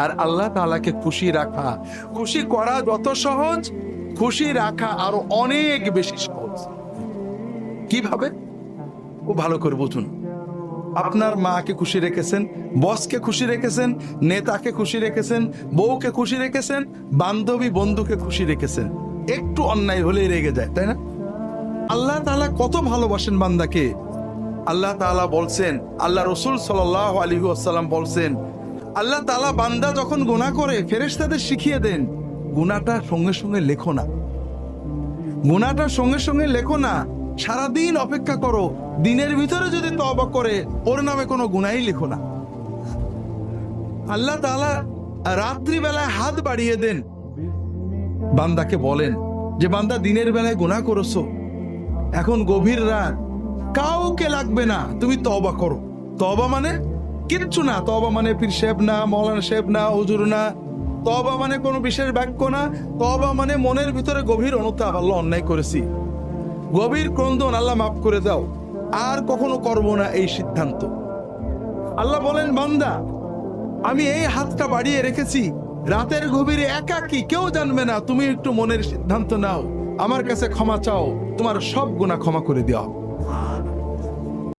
আর আল্লাহ তাআলাকে খুশি রাখা, খুশি করা যত সহজ, খুশি রাখা আরো অনেক বেশি সহজ। কিভাবে? খুব ভালো করে বুঝুন। আপনার মাকে খুশি রেখেছেন, বসকে খুশি রেখেছেন, নেতাকে খুশি রেখেছেন, বউকে খুশি রেখেছেন, বান্ধবী বন্ধুকে খুশি রেখেছেন, একটু অন্যায় হলেই রেগে যায়, তাই না? আল্লাহ তাআলা কত ভালোবাসেন বান্দাকে। আল্লাহ তাআলা বলছেন, আল্লাহ রসুল সাল্লাল্লাহু আলাইহি ওয়াসাল্লাম বলছেন, আল্লাহ তাআলা বান্দা যখন গুনাহ করে ফেরেশতাদের শিখিয়ে দেন, গুনাহটা সঙ্গে সঙ্গে লেখো না, গুনাহটা সঙ্গে সঙ্গে লেখো না, সারাদিন অপেক্ষা করো, দিনের ভিতরে যদি তওবা করে ওর নামে কোনো গুনাহই লেখো না। আল্লাহ তাআলা রাত্রিবেলায় হাত বাড়িয়ে দেন, বান্দাকে বলেন যে বান্দা দিনের বেলায় গুনাহ করেছো, এখন গভীর রাত, কাউকে লাগবে না, তুমি তওবা করো। তওবা মানে কিচ্ছু না, তওবা মানে পীর সাহেব না, মাওলানা সাহেব না, হুজুর না, তওবা মানে কোনো বিশেষ বাক্য না, তওবা মানে মনের ভিতরে গভীর অনুতাপ, আল্লাহ অন্যায় করেছি, গভীর ক্রন্দন, আল্লাহ মাফ করে দাও, আর কখনো করব না, এই সিদ্ধান্ত। আল্লাহ বলেন, বান্দা আমি এই হাতটা বাড়িয়ে রেখেছি, রাতের গভীরে একাকী, কেউ জানবে না, তুমি একটু মনের সিদ্ধান্ত নাও, আমার কাছে ক্ষমা চাও, তোমার সব গুনাহ ক্ষমা করে দেওয়া।